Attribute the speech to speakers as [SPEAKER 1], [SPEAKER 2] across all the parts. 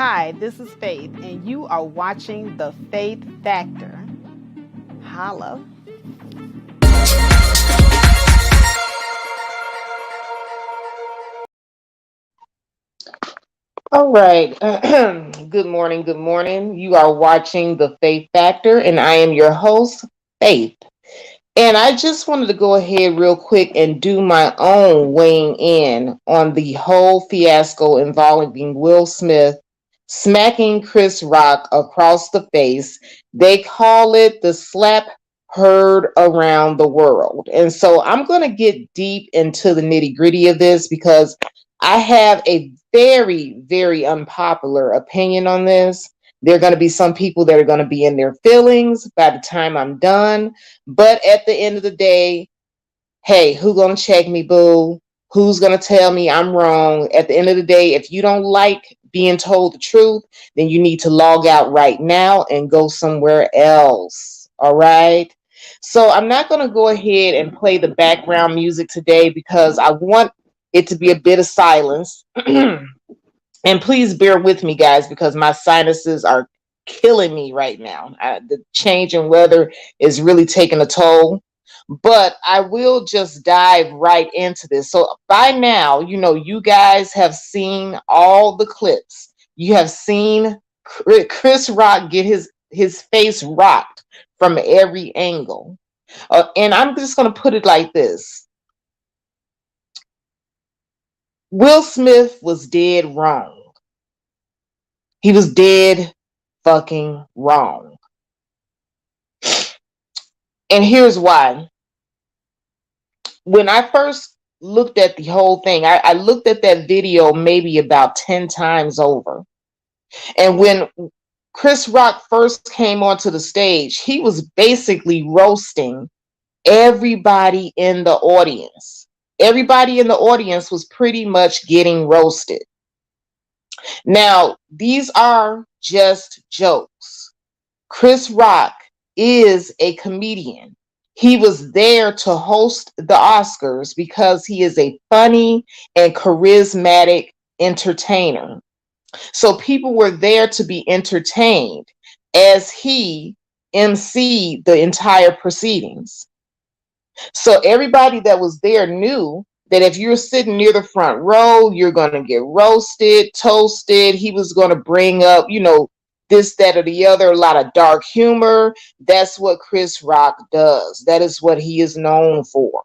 [SPEAKER 1] Hi, this is Faith, and you are watching The Faith Factor. Holla.
[SPEAKER 2] All right. Good morning. Good morning. You are watching The Faith Factor, and I am your host, Faith. And I just wanted to go ahead real quick and do my own weighing in on the whole fiasco involving Will Smith smacking Chris Rock across the face. They call it the slap heard around the world. And so I'm going to get deep into the nitty gritty of this because I have a very, very unpopular opinion on this. There are going to be some people that are going to be in their feelings by the time I'm done. But at the end of the day, hey, who gonna check me, boo? Who's gonna tell me I'm wrong? At the end of the day, if you don't like being told the truth, then you need to log out right now and go somewhere else. All right. So I'm not gonna go ahead and play the background music today because I want it to be a bit of silence. And please bear with me, guys, because my sinuses are killing me right now. The change in weather is really taking a toll. But I will just dive right into this. So by now, you guys have seen all the clips. You have seen Chris Rock get his face rocked from every angle. And I'm just going to put it like this. Will Smith was dead wrong. He was dead fucking wrong. And here's why. When I first looked at the whole thing, I looked at that video maybe about 10 times over. And when Chris Rock first came onto the stage, he was basically roasting everybody in the audience. Everybody in the audience was pretty much getting roasted. Now, these are just jokes. Chris Rock is a comedian. He was there to host the Oscars because he is a funny and charismatic entertainer. So people were there to be entertained as he emceed the entire proceedings. So everybody that was there knew that if you're sitting near the front row, you're going to get roasted, toasted. He was going to bring up, this, that, or the other, a lot of dark humor. That's what Chris Rock does. That is what he is known for.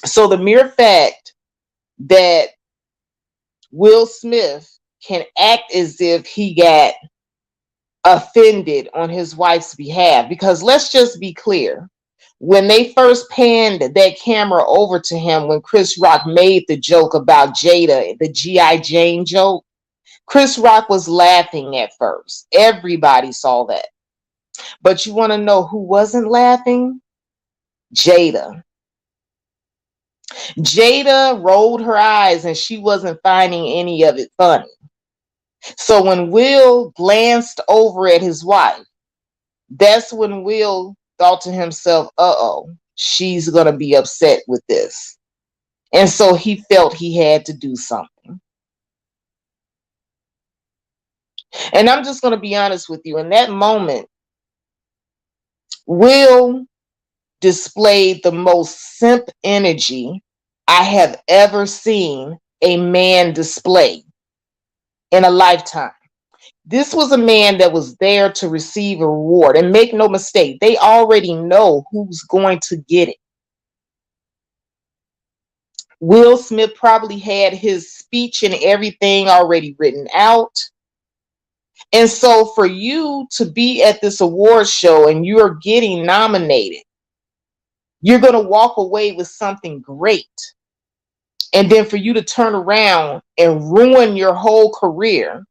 [SPEAKER 2] So the mere fact that Will Smith can act as if he got offended on his wife's behalf, because let's just be clear. When they first panned that camera over to him, when Chris Rock made the joke about Jada, the G.I. Jane joke, Chris Rock was laughing at first. Everybody saw that. But you want to know who wasn't laughing? Jada. Jada rolled her eyes and she wasn't finding any of it funny. So when Will glanced over at his wife, that's when Will thought to himself, uh-oh, she's going to be upset with this. And so he felt he had to do something. And I'm just going to be honest with you. In that moment, Will displayed the most simp energy I have ever seen a man display in a lifetime. This was a man that was there to receive a reward. And make no mistake, they already know who's going to get it. Will Smith probably had his speech and everything already written out. And so for you to be at this award show and you're getting nominated, you're going to walk away with something great. And then for you to turn around and ruin your whole career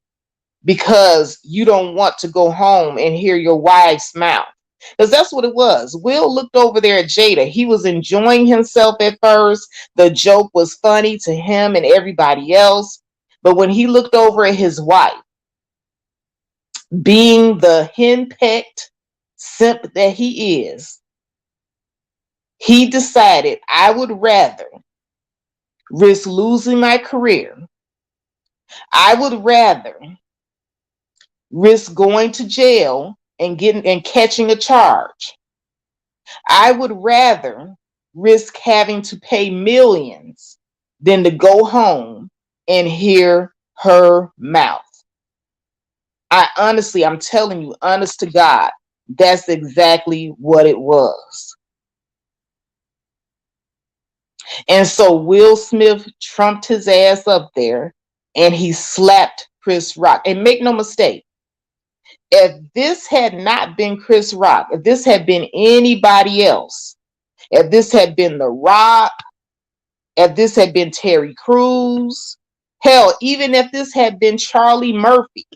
[SPEAKER 2] because you don't want to go home and hear your wife's mouth. Because that's what it was. Will looked over there at Jada. He was enjoying himself at first. The joke was funny to him and everybody else. But when he looked over at his wife, being the henpecked simp that he is, he decided I would rather risk losing my career I would rather risk going to jail and getting and catching a charge. I would rather risk having to pay millions than to go home and hear her mouth. I'm telling you, honest to God, that's exactly what it was. And so Will Smith trumped his ass up there and he slapped Chris Rock. And make no mistake, if this had not been Chris Rock, if this had been anybody else, if this had been The Rock, if this had been Terry Crews, hell, even if this had been Charlie Murphy,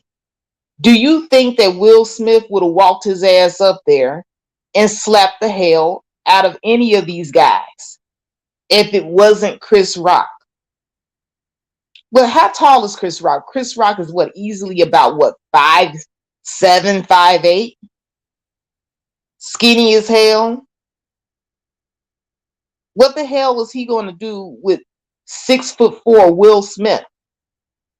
[SPEAKER 2] do you think that Will Smith would have walked his ass up there and slapped the hell out of any of these guys if it wasn't Chris Rock? Well, how tall is Chris Rock? Chris Rock is what, easily about what, 5'7", 5'8", skinny as hell. What the hell was he going to do with 6'4" Will Smith,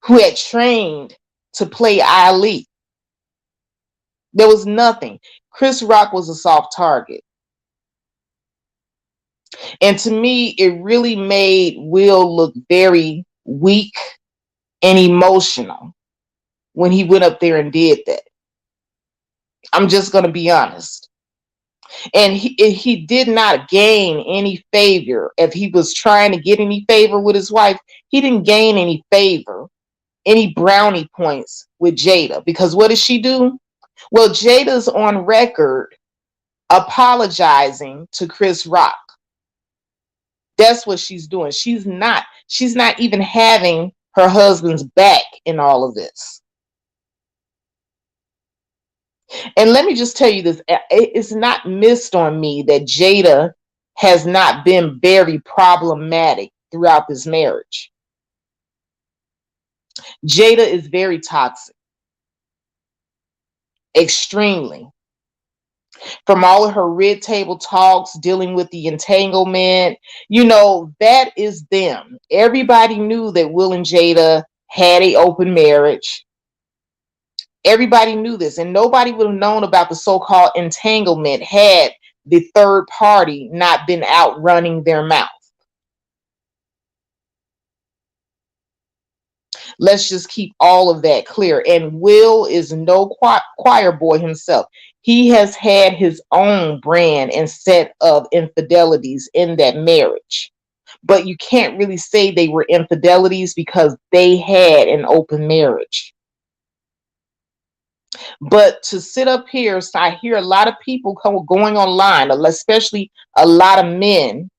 [SPEAKER 2] who had trained to play Ali? There was nothing. Chris Rock was a soft target. And to me, it really made Will look very weak and emotional when he went up there and did that. I'm just going to be honest. And he did not gain any favor. If he was trying to get any favor with his wife, he didn't gain any favor, any brownie points with Jada. Because what does she do? Well, Jada's on record apologizing to Chris Rock. That's what she's doing. She's not even having her husband's back in all of this. And let me just tell you this, it's not missed on me that Jada has not been very problematic throughout this marriage. Jada is very toxic, extremely. From all of her red table talks dealing with the entanglement, that is them. Everybody knew that Will and Jada had an open marriage. Everybody knew this, and nobody would have known about the so-called entanglement had the third party not been out running their mouth. Let's just keep all of that clear. And Will is no choir boy himself. He has had his own brand and set of infidelities in that marriage. But you can't really say they were infidelities because they had an open marriage. But to sit up here, so I hear a lot of people going online, especially a lot of men,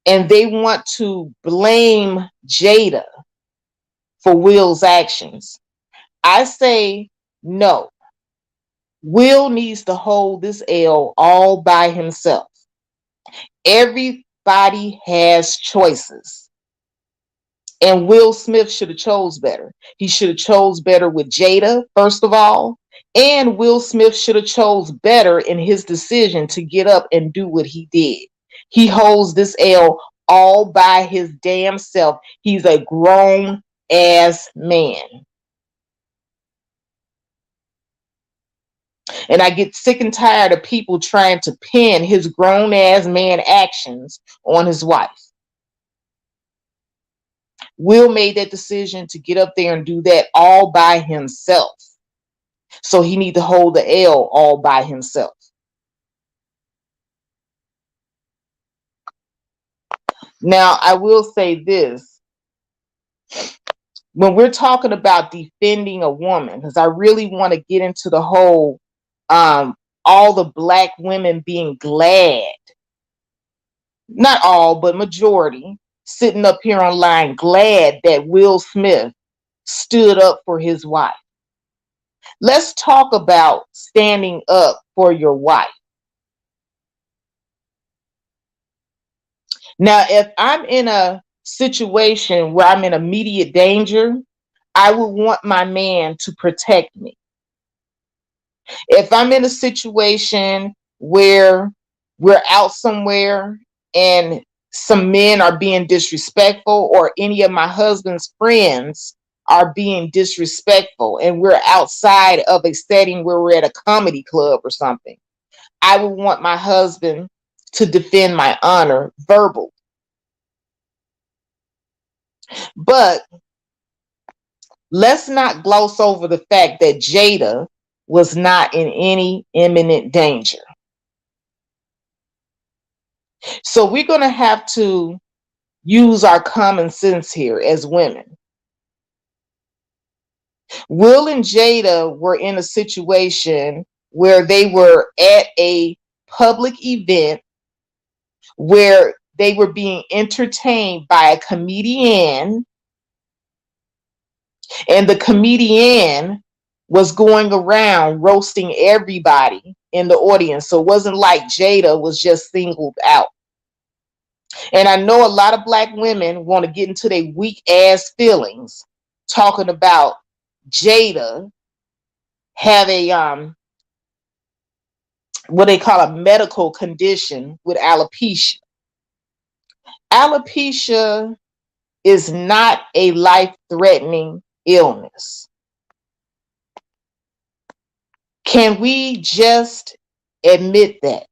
[SPEAKER 2] and they want to blame Jada for Will's actions. I say no. Will needs to hold this L all by himself. Everybody has choices. And Will Smith should have chose better. He should have chose better with Jada, first of all. And Will Smith should have chose better in his decision to get up and do what he did. He holds this L all by his damn self. He's a grown ass man. And I get sick and tired of people trying to pin his grown ass man actions on his wife. Will made that decision to get up there and do that all by himself. So he need to hold the L all by himself. Now, I will say this. When we're talking about defending a woman, because I really want to get into the whole all the black women being glad, not all, but majority, sitting up here online glad that Will Smith stood up for his wife. Let's talk about standing up for your wife. Now, if I'm in a situation where I'm in immediate danger, I would want my man to protect me. If I'm in a situation where we're out somewhere and some men are being disrespectful, or any of my husband's friends are being disrespectful and we're outside of a setting where we're at a comedy club or something, I would want my husband to defend my honor verbal. But let's not gloss over the fact that Jada was not in any imminent danger. So we're going to have to use our common sense here as women. Will and Jada were in a situation where they were at a public event where they were being entertained by a comedian, and the comedian was going around roasting everybody in the audience. So it wasn't like Jada was just singled out. And I know a lot of Black women want to get into their weak ass feelings talking about Jada have a what they call a medical condition with alopecia. Alopecia is not a life-threatening illness. Can we just admit that?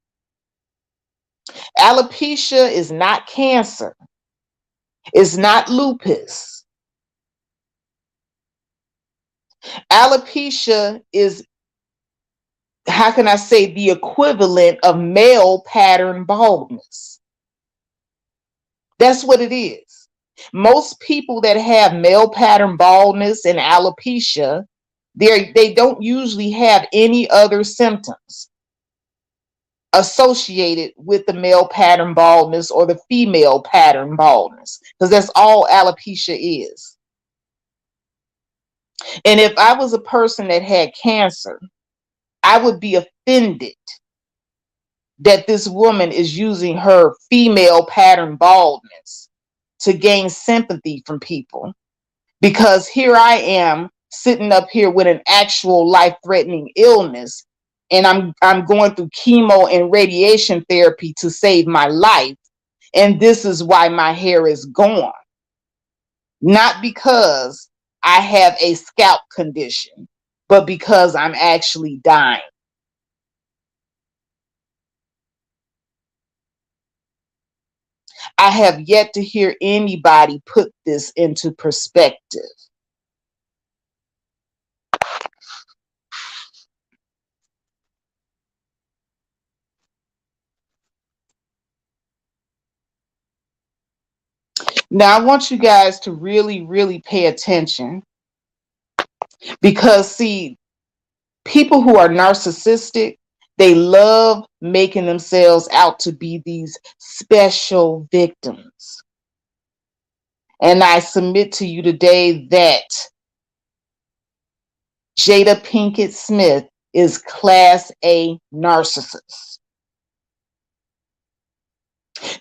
[SPEAKER 2] Alopecia is not cancer. It's not lupus. Alopecia is, how can I say, the equivalent of male pattern baldness. That's what it is. Most people that have male pattern baldness and alopecia, they don't usually have any other symptoms associated with the male pattern baldness or the female pattern baldness, because that's all alopecia is. And if I was a person that had cancer, I would be offended that this woman is using her female pattern baldness to gain sympathy from people, because here I am sitting up here with an actual life-threatening illness, and I'm going through chemo and radiation therapy to save my life, and this is why my hair is gone. Not because I have a scalp condition, but because I'm actually dying. I have yet to hear anybody put this into perspective. Now, I want you guys to really, really pay attention, because, see, people who are narcissistic, they love making themselves out to be these special victims. And I submit to you today that Jada Pinkett Smith is class A narcissist.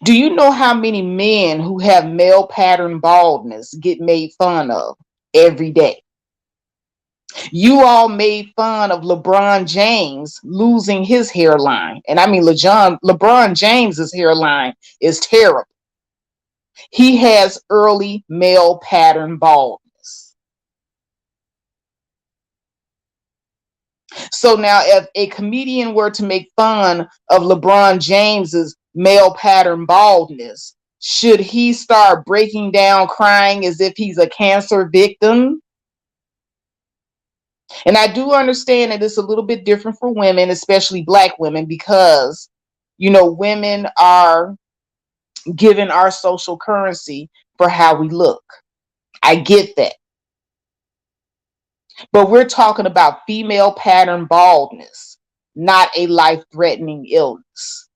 [SPEAKER 2] Do you know how many men who have male pattern baldness get made fun of every day? You all made fun of LeBron James losing his hairline. And I mean, LeBron James's hairline is terrible. He has early male pattern baldness. So now if a comedian were to make fun of LeBron James's male pattern baldness, should he start breaking down crying as if he's a cancer victim? And I do understand that it's a little bit different for women, especially Black women, because, women are given our social currency for how we look. I get that. But we're talking about female pattern baldness, not a life-threatening illness.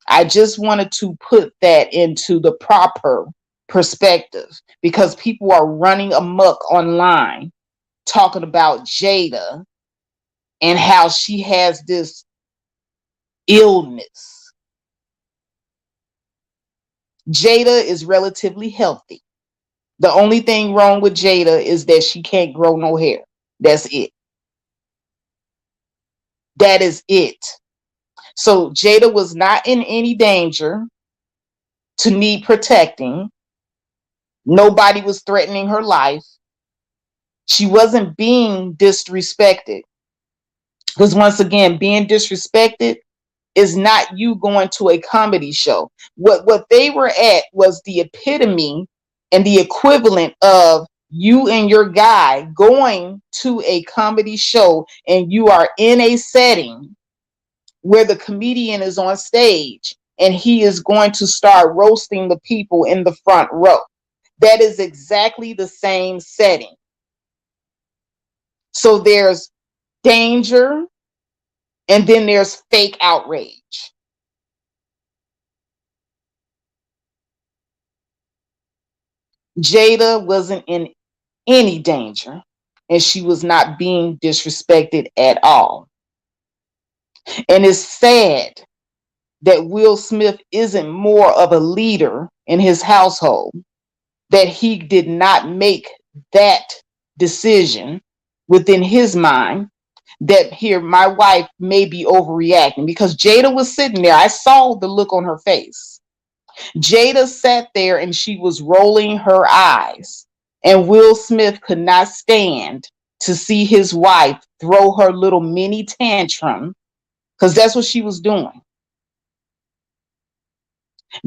[SPEAKER 2] I just wanted to put that into the proper perspective, because people are running amok online talking about Jada and how she has this illness. Jada is relatively healthy. The only thing wrong with Jada is that she can't grow no hair. That's it. That is it. So Jada was not in any danger to need protecting. Nobody was threatening her life. She wasn't being disrespected. Because once again, being disrespected is not you going to a comedy show. What they were at was the epitome and the equivalent of you and your guy going to a comedy show, and you are in a setting where the comedian is on stage and he is going to start roasting the people in the front row. That is exactly the same setting. So there's danger, and then there's fake outrage. Jada wasn't in any danger, and she was not being disrespected at all. And it's sad that Will Smith isn't more of a leader in his household, that he did not make that decision within his mind, that here my wife may be overreacting, because Jada was sitting there. I saw the look on her face. Jada sat there and she was rolling her eyes, and Will Smith could not stand to see his wife throw her little mini tantrum, because that's what she was doing.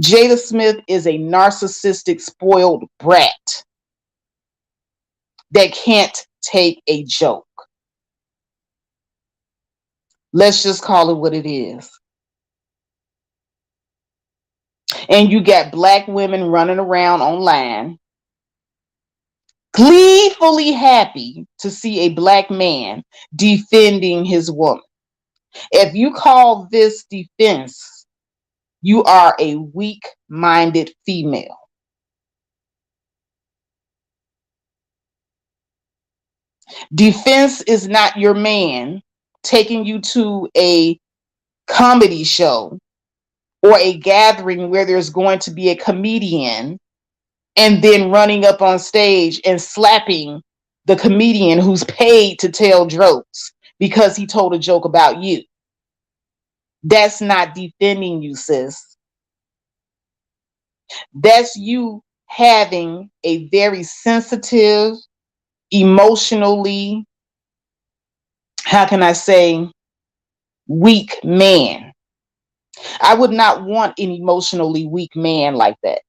[SPEAKER 2] Jada Smith is a narcissistic, spoiled brat that can't take a joke. Let's just call it what it is. And you got black women running around online, gleefully happy to see a black man defending his woman. If you call this defense, you are a weak-minded female. Defense is not your man taking you to a comedy show or a gathering where there's going to be a comedian, and then running up on stage and slapping the comedian who's paid to tell jokes because he told a joke about you. That's not defending you, sis. That's you having a very sensitive, emotionally, how can I say, weak man. I would not want an emotionally weak man like that.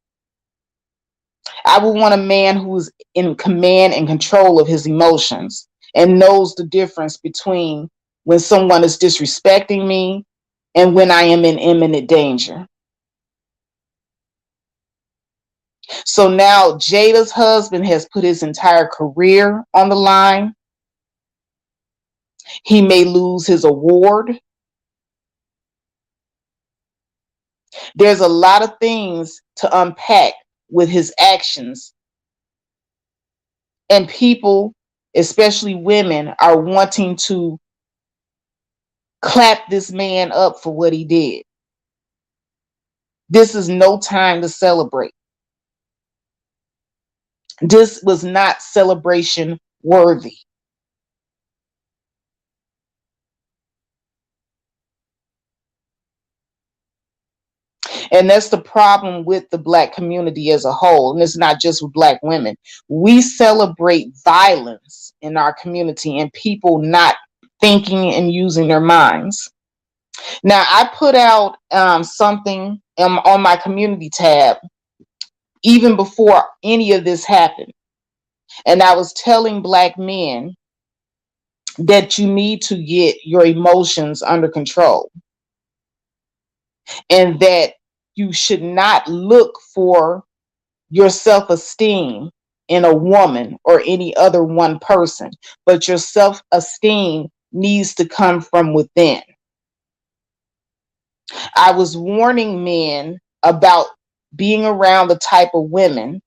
[SPEAKER 2] I would want a man who's in command and control of his emotions and knows the difference between when someone is disrespecting me and when I am in imminent danger. So now Jada's husband has put his entire career on the line. He may lose his award. There's a lot of things to unpack with his actions. And people, especially women, are wanting to clap this man up for what he did. This is no time to celebrate. This was not celebration worthy. And that's the problem with the Black community as a whole. And it's not just with Black women. We celebrate violence in our community and people not thinking and using their minds. Now, I put out something on my community tab even before any of this happened. And I was telling Black men that you need to get your emotions under control, and that you should not look for your self-esteem in a woman or any other one person, but your self-esteem needs to come from within. I was warning men about being around the type of women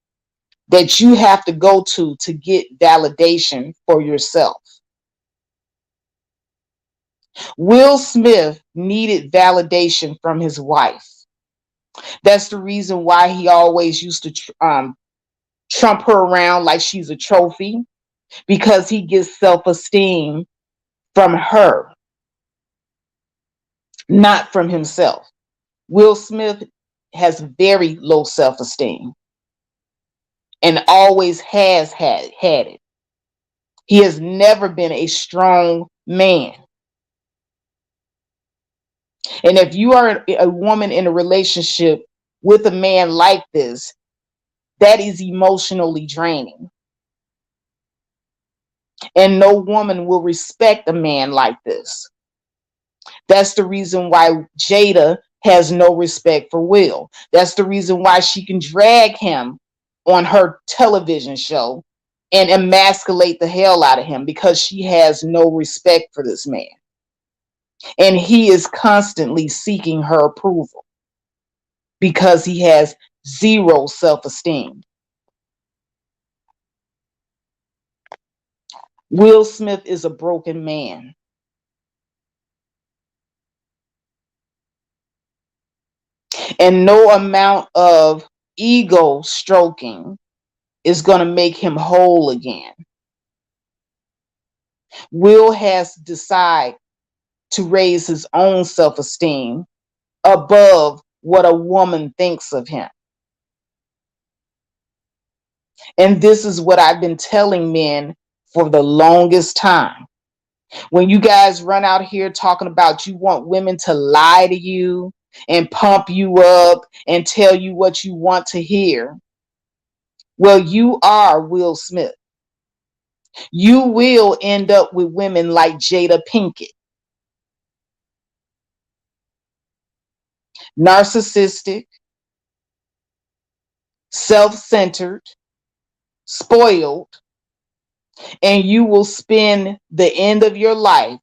[SPEAKER 2] that you have to go to get validation for yourself. Will Smith needed validation from his wife. That's the reason why he always used to trump her around like she's a trophy, because he gets self-esteem from her, not from himself. Will Smith has very low self-esteem and always has had it. He has never been a strong man. And if you are a woman in a relationship with a man like this, that is emotionally draining. And no woman will respect a man like this. That's the reason why Jada has no respect for Will. That's the reason why she can drag him on her television show and emasculate the hell out of him, because she has no respect for this man. And he is constantly seeking her approval because he has zero self-esteem. Will Smith is a broken man. And no amount of ego stroking is going to make him whole again. Will has to decide to raise his own self-esteem above what a woman thinks of him. And this is what I've been telling men for the longest time. When you guys run out here talking about you want women to lie to you and pump you up and tell you what you want to hear, well, you are Will Smith. You will end up with women like Jada Pinkett. Narcissistic, self-centered, spoiled, and you will spend the end of your life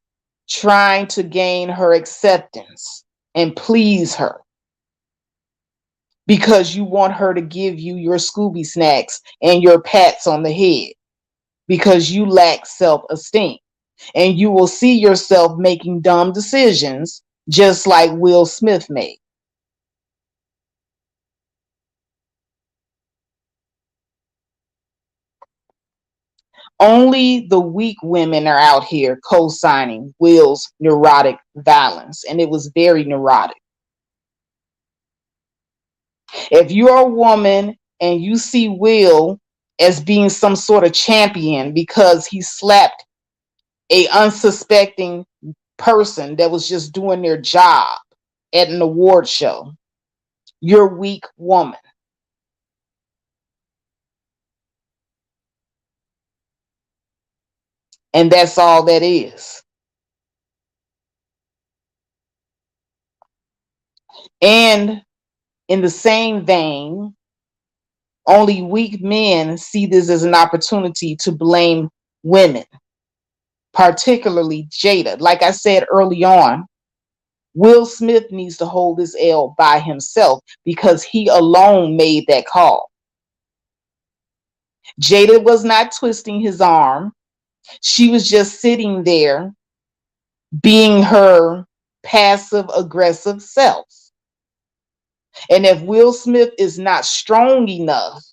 [SPEAKER 2] trying to gain her acceptance and please her because you want her to give you your Scooby snacks and your pats on the head because you lack self-esteem. And you will see yourself making dumb decisions just like Will Smith made. Only the weak women are out here co-signing Will's neurotic violence, and it was very neurotic. If you're a woman and you see Will as being some sort of champion because he slapped a unsuspecting person that was just doing their job at an award show, you're a weak woman. And that's all that is. And in the same vein, only weak men see this as an opportunity to blame women, particularly Jada. Like I said early on, Will Smith needs to hold this L by himself because he alone made that call. Jada was not twisting his arm. She was just sitting there being her passive aggressive self. And if Will Smith is not strong enough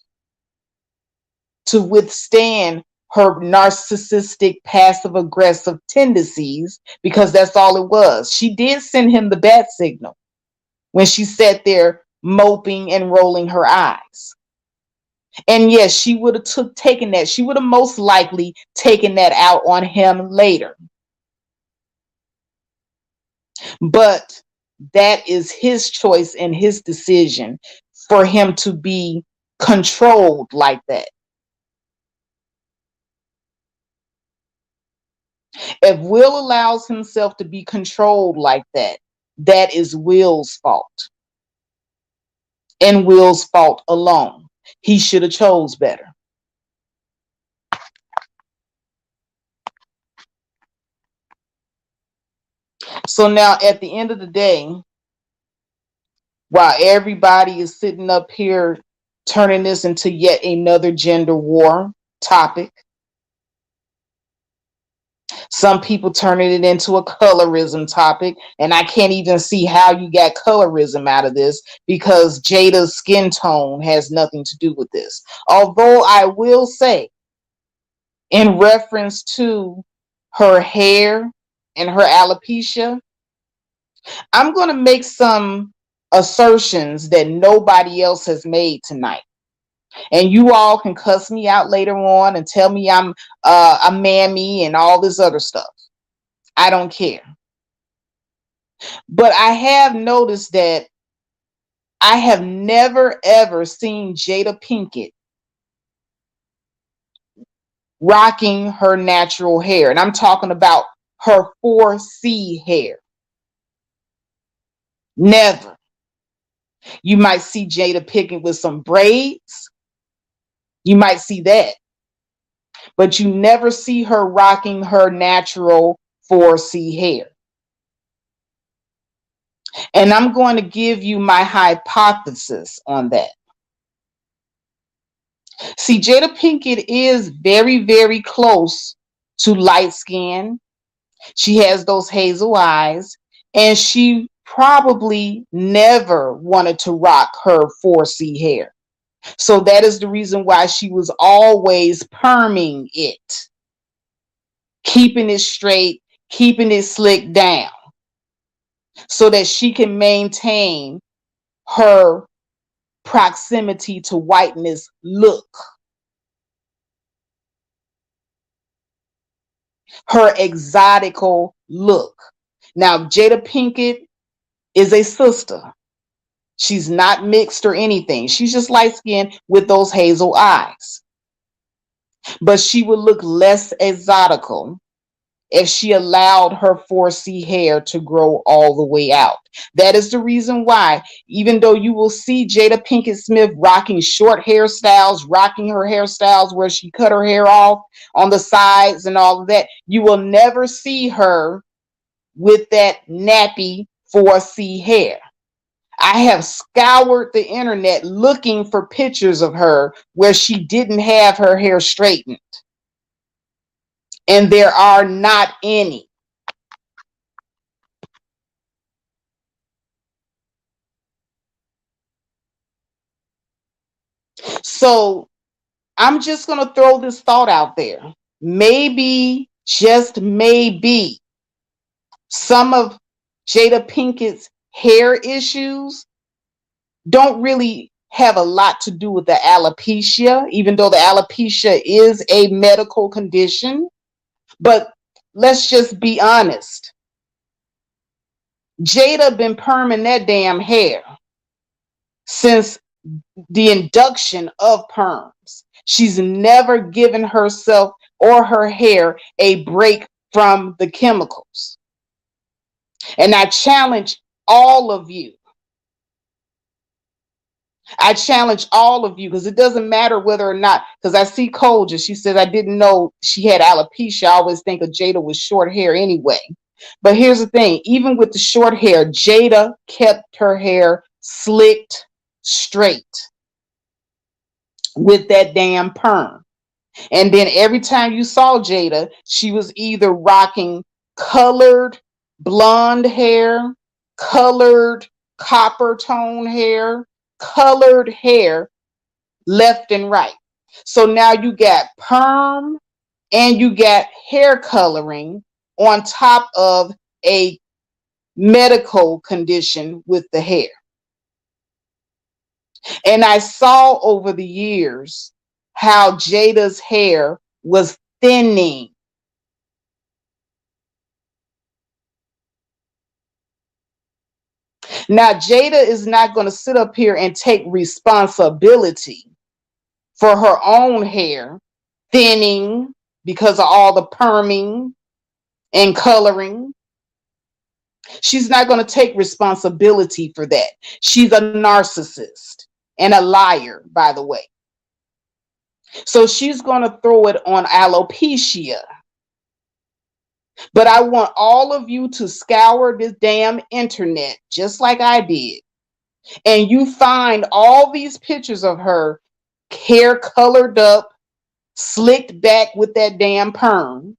[SPEAKER 2] to withstand her narcissistic passive aggressive tendencies, because that's all it was, she did send him the bat signal when she sat there moping and rolling her eyes. And yes, she would have taken that. She would have most likely taken that out on him later. But that is his choice and his decision for him to be controlled like that. If Will allows himself to be controlled like that, that is Will's fault. And Will's fault alone. He should have chose better. So now at the end of the day, while everybody is sitting up here turning this into yet another gender war topic, some people turning it into a colorism topic, and I can't even see how you got colorism out of this because Jada's skin tone has nothing to do with this. Although I will say, in reference to her hair and her alopecia, I'm going to make some assertions that nobody else has made tonight. And you all can cuss me out later on and tell me I'm a mammy and all this other stuff. I don't care. But I have noticed that I have never ever seen Jada Pinkett rocking her natural hair. And I'm talking about her 4C hair. Never. You might see Jada Pinkett with some braids. You might see that. But you never see her rocking her natural 4C hair. And I'm going to give you my hypothesis on that. See, Jada Pinkett is very, very close to light skin. She has those hazel eyes, and she probably never wanted to rock her 4C hair. So that is the reason why she was always perming it, keeping it straight, keeping it slicked down, so that she can maintain her proximity to whiteness look, her exotical look. Now, Jada Pinkett is a sister. She's not mixed or anything. She's just light skinned with those hazel eyes. But she would look less exotical if she allowed her 4C hair to grow all the way out. That is the reason why, even though you will see Jada Pinkett Smith rocking short hairstyles, rocking her hairstyles where she cut her hair off on the sides and all of that, you will never see her with that nappy 4C hair. I have scoured the internet looking for pictures of her where she didn't have her hair straightened. And there are not any. So I'm just going to throw this thought out there. Maybe, just maybe, some of Jada Pinkett's hair issues don't really have a lot to do with the alopecia, even though the alopecia is a medical condition. But let's just be honest. Jada been perming that damn hair since the induction of perms. She's never given herself or her hair a break from the chemicals. And I challenge all of you. I challenge all of you, because it doesn't matter whether or not, because I see Koja, she says, I didn't know she had alopecia. I always think of Jada with short hair anyway. But here's the thing, even with the short hair, Jada kept her hair slicked straight with that damn perm. And then every time you saw Jada, she was either rocking colored blonde hair, colored copper tone hair, colored hair left and right. So now you got perm and you got hair coloring on top of a medical condition with the hair. And I saw over the years how Jada's hair was thinning. Now, Jada is not going to sit up here and take responsibility for her own hair thinning because of all the perming and coloring. She's not going to take responsibility for that. She's a narcissist and a liar, by the way. So she's going to throw it on alopecia. But I want all of you to scour this damn internet, just like I did. And you find all these pictures of her hair colored up, slicked back with that damn perm.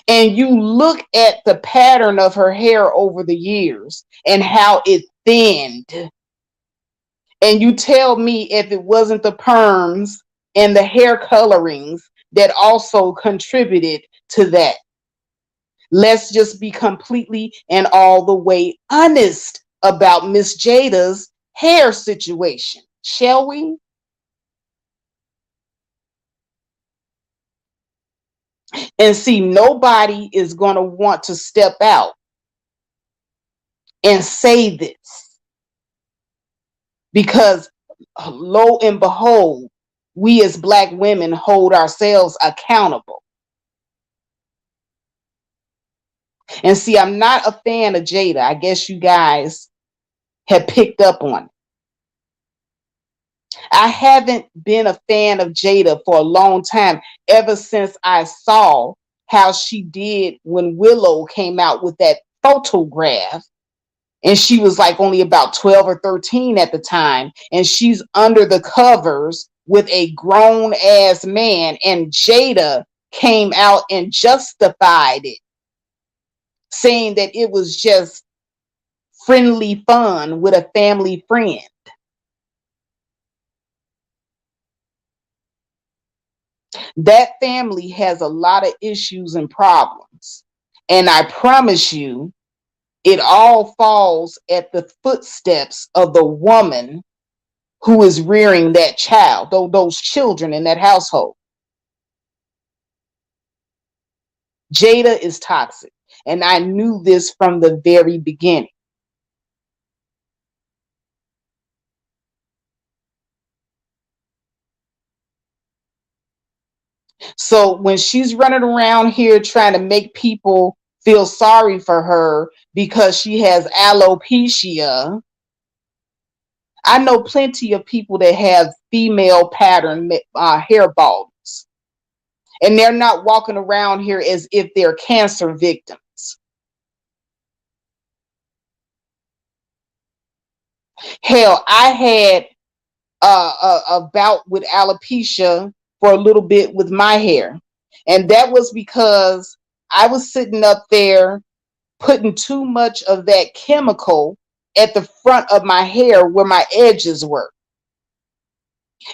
[SPEAKER 2] And you look at the pattern of her hair over the years and how it thinned. And you tell me if it wasn't the perms and the hair colorings that also contributed to that. Let's just be completely and all the way honest about Miss Jada's hair situation, shall we? And see, nobody is going to want to step out and say this, because lo and behold, we as Black women hold ourselves accountable. And see, I'm not a fan of Jada. I guess you guys have picked up on it. I haven't been a fan of Jada for a long time, ever since I saw how she did when Willow came out with that photograph. And she was like only about 12 or 13 at the time. And she's under the covers with a grown ass man. And Jada came out and justified it, saying that it was just friendly fun with a family friend. That family has a lot of issues and problems. And I promise you, it all falls at the footsteps of the woman who is rearing that child, those children in that household. Jada is toxic. And I knew this from the very beginning. So when she's running around here trying to make people feel sorry for her because she has alopecia, I know plenty of people that have female pattern hair baldness, and they're not walking around here as if they're cancer victims. Hell, I had a bout with alopecia for a little bit with my hair, and that was because I was sitting up there putting too much of that chemical at the front of my hair where my edges were.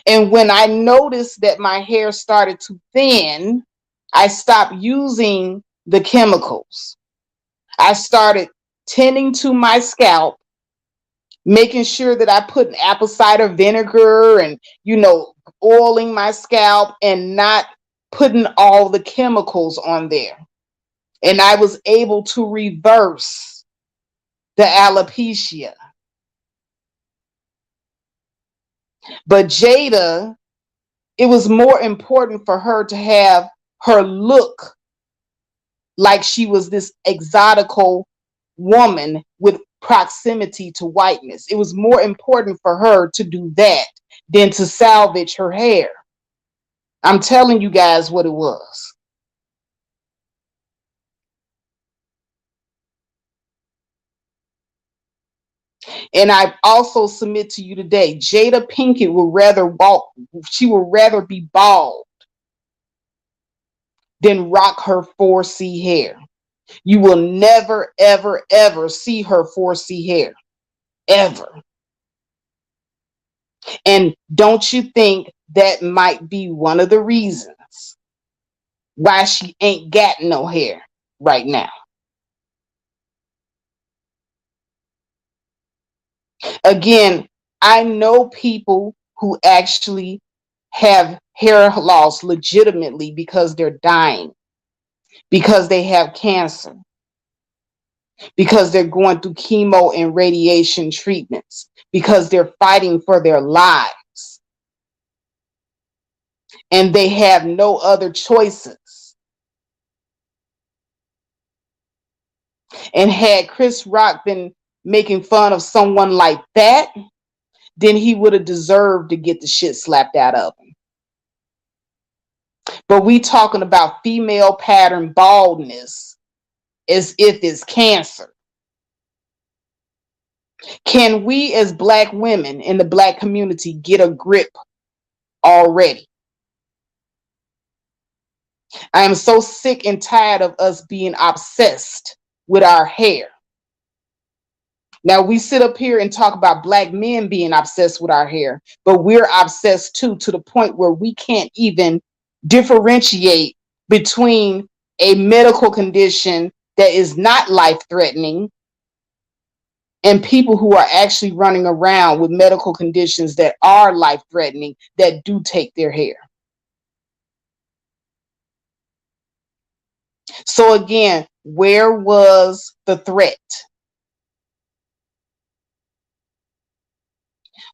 [SPEAKER 2] And when I noticed that my hair started to thin, I stopped using the chemicals. I started tending to my scalp, making sure that I put apple cider vinegar and, oiling my scalp and not putting all the chemicals on there. And I was able to reverse the alopecia. But Jada, it was more important for her to have her look like she was this exotical woman with proximity to whiteness. It was more important for her to do that than to salvage her hair. I'm telling you guys what it was. And I also submit to you today, Jada Pinkett she would rather be bald than rock her 4C hair. You will never, ever, ever see her 4C hair. Ever. And don't you think that might be one of the reasons why she ain't got no hair right now? Again, I know people who actually have hair loss legitimately because they're dying, because they have cancer, because they're going through chemo and radiation treatments, because they're fighting for their lives, and they have no other choices. And had Chris Rock been making fun of someone like that, then he would have deserved to get the shit slapped out of him. But we talking about female pattern baldness as if it's cancer. Can we as Black women in the Black community get a grip already? I am so sick and tired of us being obsessed with our hair. Now, we sit up here and talk about Black men being obsessed with our hair, but we're obsessed too, to the point where we can't even differentiate between a medical condition that is not life-threatening and people who are actually running around with medical conditions that are life-threatening that do take their hair. So again, where was the threat?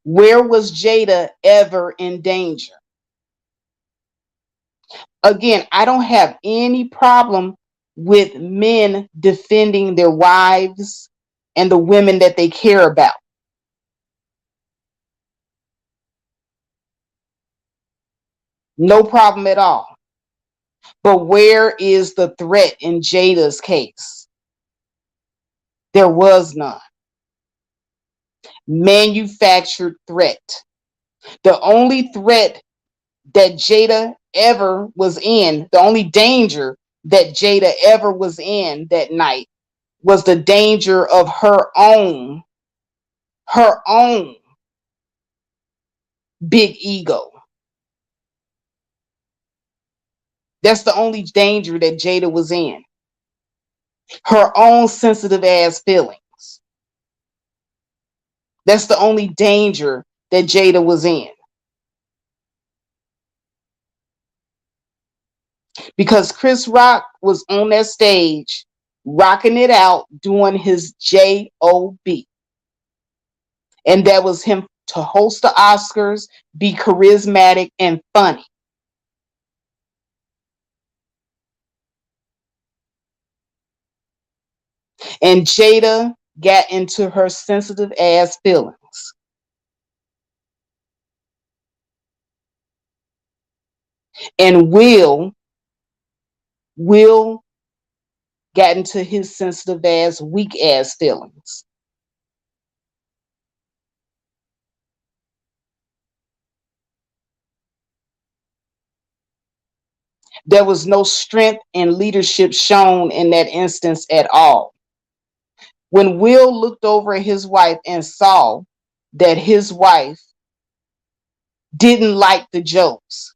[SPEAKER 2] Where was Jada ever in danger? Again, I don't have any problem with men defending their wives and the women that they care about. No problem at all. But where is the threat in Jada's case? There was none. Manufactured threat. The only threat that Jada ever was in, the only danger that Jada ever was in that night was the danger of her own big ego. That's the only danger that Jada was in. Her own sensitive ass feelings. That's the only danger that Jada was in. Because Chris Rock was on that stage rocking it out, doing his J-O-B. And that was him to host the Oscars, be charismatic and funny. And Jada got into her sensitive ass feelings. And Will got into his sensitive ass, weak ass feelings. There was no strength and leadership shown in that instance at all. When Will looked over at his wife and saw that his wife didn't like the jokes,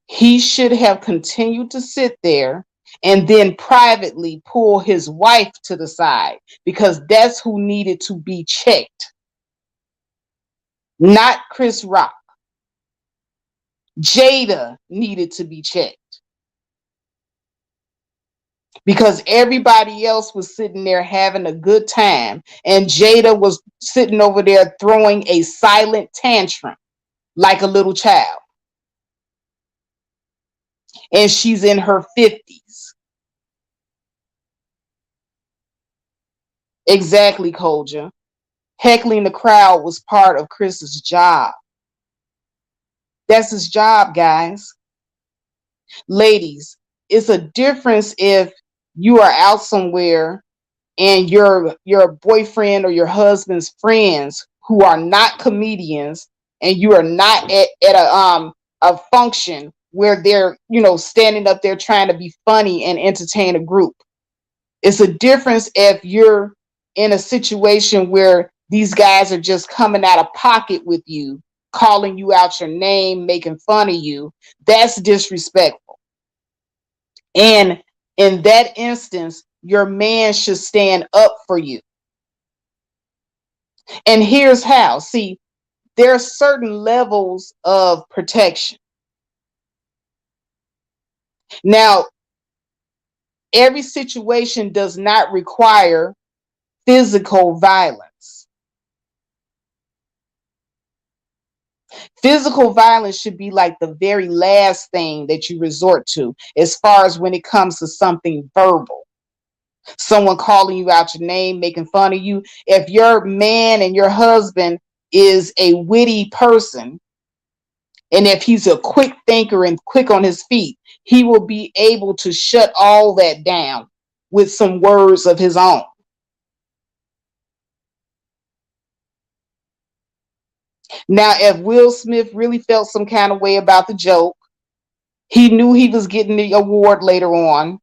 [SPEAKER 2] he should have continued to sit there and then privately pull his wife to the side, because that's who needed to be checked, not Chris Rock. Jada needed to be checked, because everybody else was sitting there having a good time, and Jada was sitting over there throwing a silent tantrum like a little child. And she's in her 50s. Exactly, Koja. Heckling the crowd was part of Chris's job. That's his job, guys. Ladies, it's a difference if you are out somewhere and your boyfriend or your husband's friends who are not comedians, and you are not at a function where they're, standing up there trying to be funny and entertain a group. It's a difference if you're in a situation where these guys are just coming out of pocket with you, calling you out your name, making fun of you. That's disrespectful. And in that instance, your man should stand up for you. And here's how. See, there are certain levels of protection. Now, every situation does not require physical violence. Physical violence should be like the very last thing that you resort to, as far as when it comes to something verbal. Someone calling you out your name, making fun of you. If your man and your husband is a witty person, and if he's a quick thinker and quick on his feet, he will be able to shut all that down with some words of his own. Now, if Will Smith really felt some kind of way about the joke, he knew he was getting the award later on,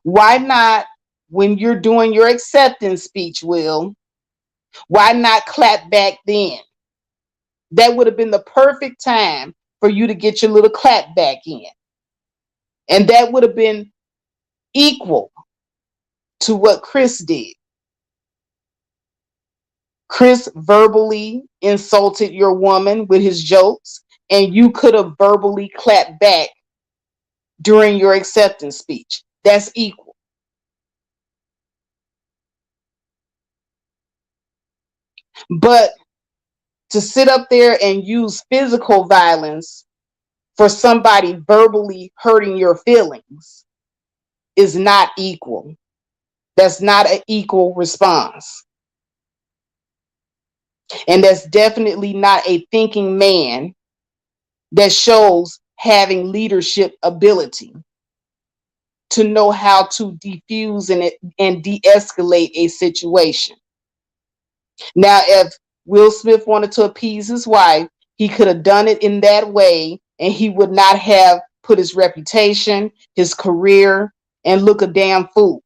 [SPEAKER 2] why not, when you're doing your acceptance speech, Will, why not clap back then? That would have been the perfect time for you to get your little clap back in. And that would have been equal to what Chris did. Chris verbally insulted your woman with his jokes, and you could have verbally clapped back during your acceptance speech. That's equal. But to sit up there and use physical violence for somebody verbally hurting your feelings is not equal. That's not an equal response. And that's definitely not a thinking man that shows having leadership ability to know how to defuse and de-escalate a situation. Now, if Will Smith wanted to appease his wife, he could have done it in that way, and he would not have put his reputation, his career, and look a damn fool.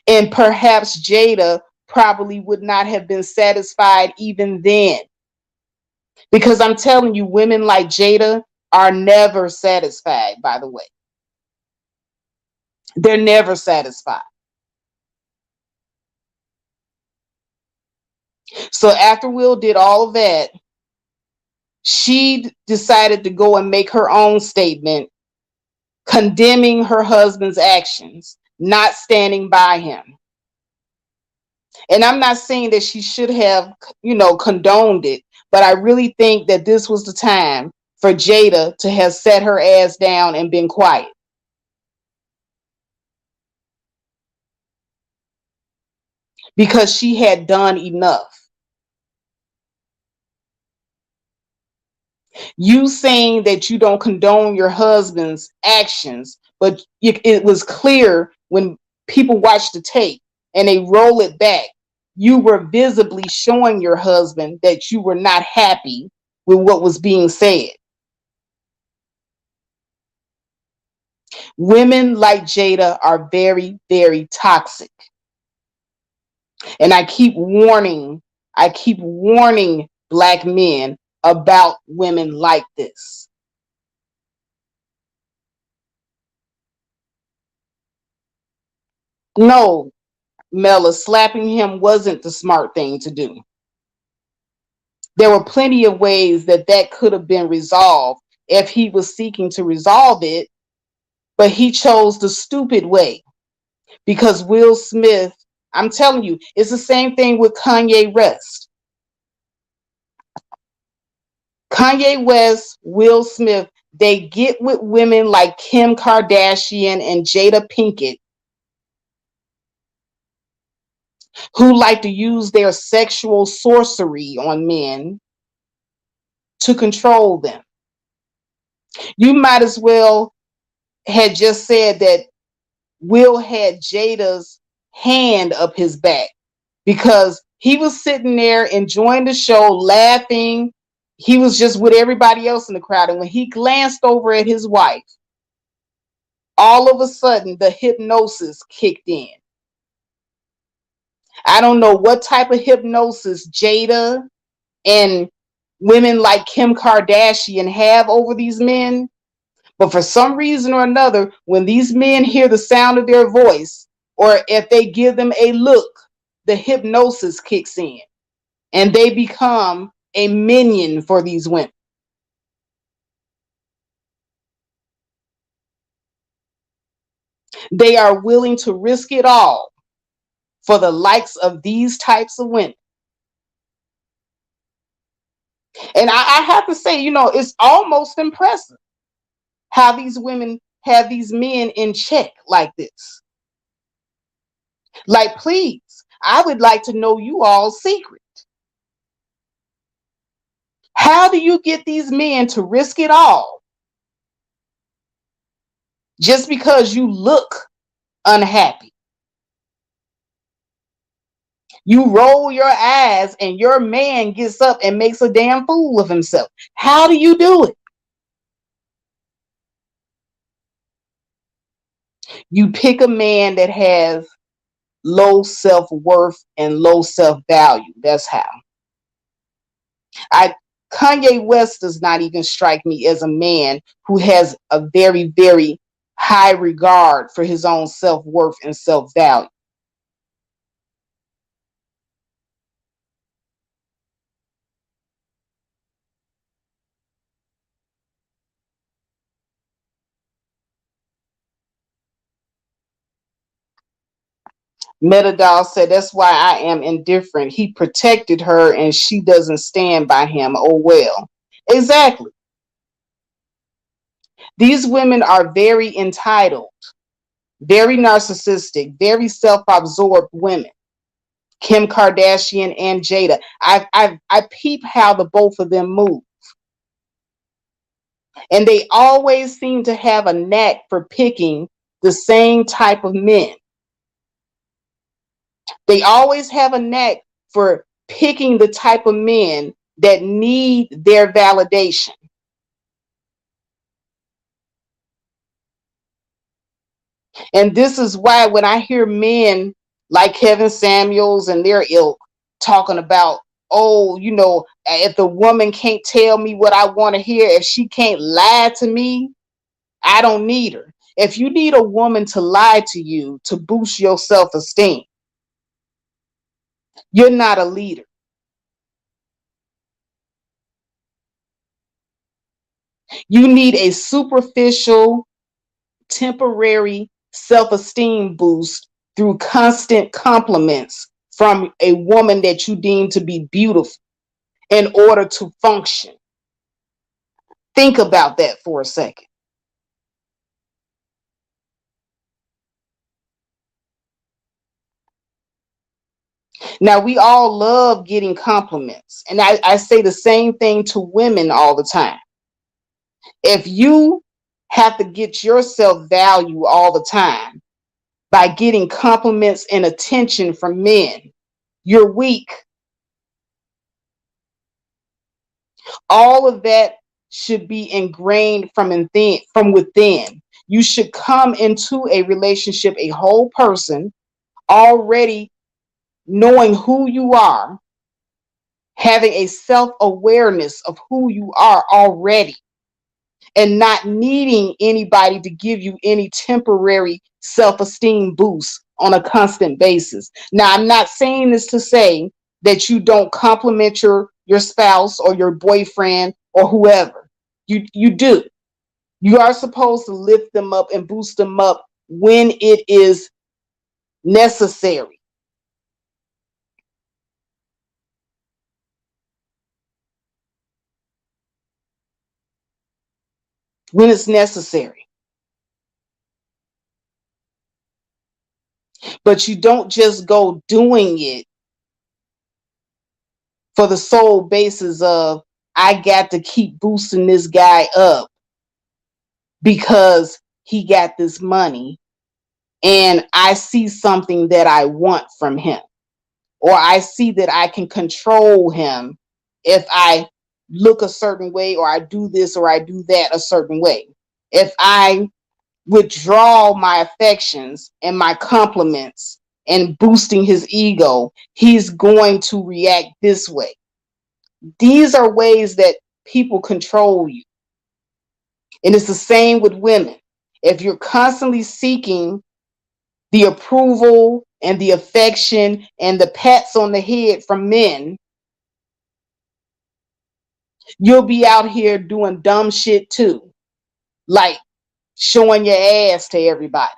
[SPEAKER 2] And perhaps Jada probably would not have been satisfied even then. Because I'm telling you, women like Jada are never satisfied, by the way. They're never satisfied. So after Will did all of that, she decided to go and make her own statement condemning her husband's actions, not standing by him. And I'm not saying that she should have, condoned it, but I really think that this was the time for Jada to have set her ass down and been quiet. Because she had done enough. You saying that you don't condone your husband's actions, but it was clear when people watch the tape and they roll it back, you were visibly showing your husband that you were not happy with what was being said. Women like Jada are very, very toxic. And I keep warning Black men about women like this. No, Mela, slapping him wasn't the smart thing to do. There were plenty of ways that could have been resolved if he was seeking to resolve it, but he chose the stupid way. Because Will Smith, I'm telling you, it's the same thing with Kanye West. Kanye West, Will Smith, they get with women like Kim Kardashian and Jada Pinkett, who like to use their sexual sorcery on men to control them. You might as well had just said that Will had Jada's hand up his back, because he was sitting there enjoying the show, laughing. He was just with everybody else in the crowd. And when he glanced over at his wife, all of a sudden the hypnosis kicked in. I don't know what type of hypnosis Jada and women like Kim Kardashian have over these men, but for some reason or another, when these men hear the sound of their voice, or if they give them a look, the hypnosis kicks in and they become a minion for these women. They are willing to risk it all for the likes of these types of women. And I have to say, it's almost impressive how these women have these men in check like this. Like, please, I would like to know you all's secret. How do you get these men to risk it all just because you look unhappy? You roll your eyes and your man gets up and makes a damn fool of himself. How do you do it? You pick a man that has low self-worth and low self-value. That's how. Kanye West does not even strike me as a man who has a very, very high regard for his own self-worth and self-value. Metadol said, that's why I am indifferent. He protected her and she doesn't stand by him. Oh, well. Exactly. These women are very entitled, very narcissistic, very self-absorbed women. Kim Kardashian and Jada. I peep how the both of them move. And they always seem to have a knack for picking the same type of men. They always have a knack for picking the type of men that need their validation. And this is why when I hear men like Kevin Samuels and their ilk talking about, oh, you know, if the woman can't tell me what I want to hear, if she can't lie to me, I don't need her. If you need a woman to lie to you to boost your self-esteem, you're not a leader. You need a superficial, temporary self-esteem boost through constant compliments from a woman that you deem to be beautiful in order to function. Think about that for a second. Now, we all love getting compliments, and I say the same thing to women all the time. If you have to get your self value all the time by getting compliments and attention from men, you're weak. All of that should be ingrained from within. You should come into a relationship, a whole person, already knowing who you are, having a self-awareness of who you are already, and not needing anybody to give you any temporary self-esteem boost on a constant basis. Now, I'm not saying this to say that you don't compliment your spouse or your boyfriend or whoever. You do. You are supposed to lift them up and boost them up when it is necessary. When it's necessary. But you don't just go doing it for the sole basis of, I got to keep boosting this guy up because he got this money and I see something that I want from him, or I see that I can control him if I look a certain way, or I do this or I do that a certain way. If I withdraw my affections and my compliments and boosting his ego, he's going to react this way. These are ways that people control you. And it's the same with women. If you're constantly seeking the approval and the affection and the pats on the head from men, you'll be out here doing dumb shit too, like showing your ass to everybody.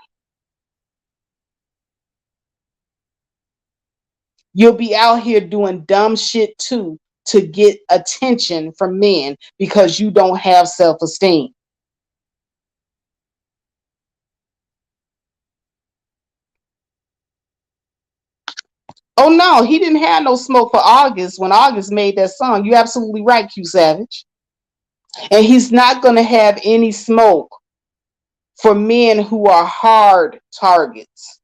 [SPEAKER 2] You'll be out here doing dumb shit too to get attention from men because you don't have self-esteem. Oh no, he didn't have no smoke for August when August made that song. You're absolutely right, Q Savage. And he's not going to have any smoke for men who are hard targets.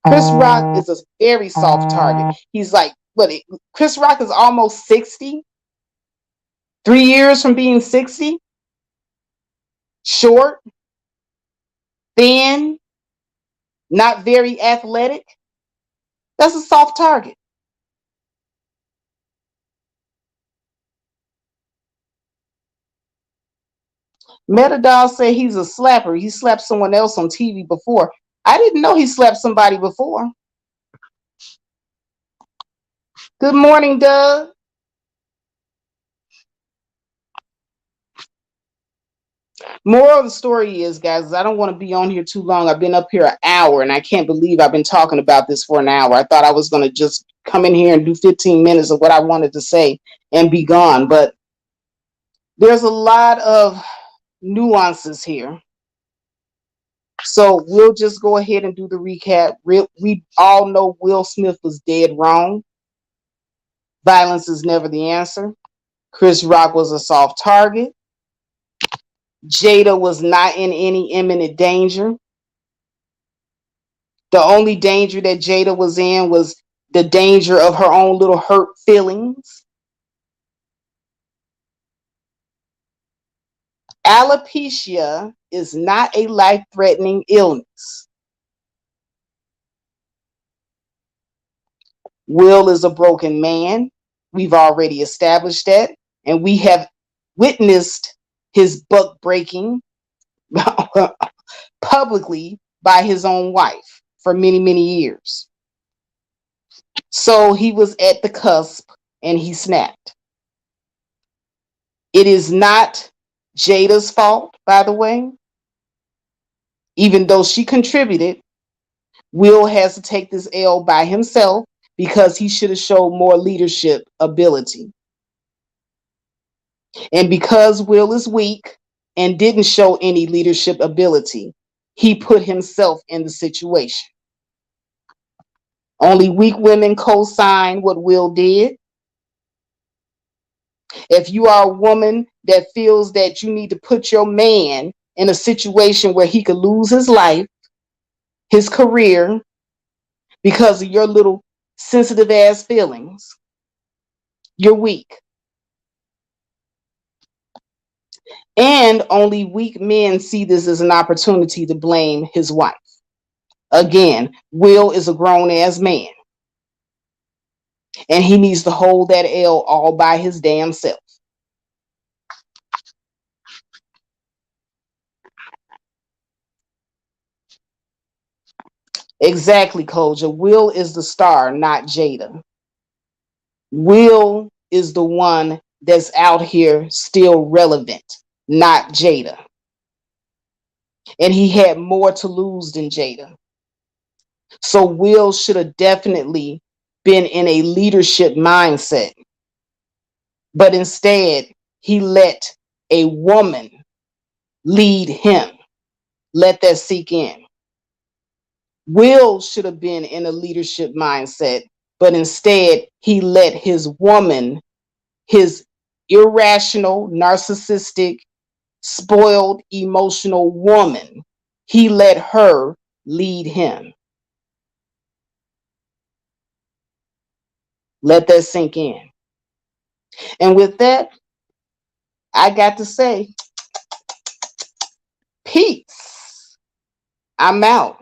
[SPEAKER 2] Chris Rock is a very soft target. He's like, Chris Rock is almost 60, 3 years from being 60, short, thin, not very athletic. That's a soft target. Metadol said he's a slapper. He slapped someone else on TV before. I didn't know he slapped somebody before. Good morning, Doug. Moral of the story is, guys, I don't want to be on here too long. I've been up here an hour. hour, and I can't believe I've been talking about this for an hour. I thought I was going to just come in here and do 15 minutes of what I wanted to say and be gone, but there's a lot of nuances here. So we'll just go ahead and do the recap. We all know Will Smith was dead wrong. Violence is never the answer. Chris Rock was a soft target. Jada was not in any imminent danger. The only danger that Jada was in was the danger of her own little hurt feelings. Alopecia is not a life-threatening illness. Will is a broken man. We've already established that. And we have witnessed his buck breaking publicly by his own wife for many, many years. So he was at the cusp and he snapped. It is not Jada's fault, by the way. Even though she contributed, Will has to take this L by himself because he should have showed more leadership ability. And because Will is weak and didn't show any leadership ability, he put himself in the situation. Only weak women co-sign what Will did. If you are a woman that feels that you need to put your man in a situation where he could lose his life, his career, because of your little sensitive ass feelings, you're weak. And only weak men see this as an opportunity to blame his wife. Again, Will is a grown ass man. And he needs to hold that L all by his damn self. Exactly, Koja. Will is the star, not Jada. Will is the one that's out here still relevant, not Jada. And he had more to lose than Jada. So Will should have definitely been in a leadership mindset. But instead, he let a woman lead him. Let that sink in. Will should have been in a leadership mindset, but instead he let his woman, his irrational, narcissistic, spoiled, emotional woman, he let her lead him. Let that sink in. And with that, I got to say, peace. I'm out.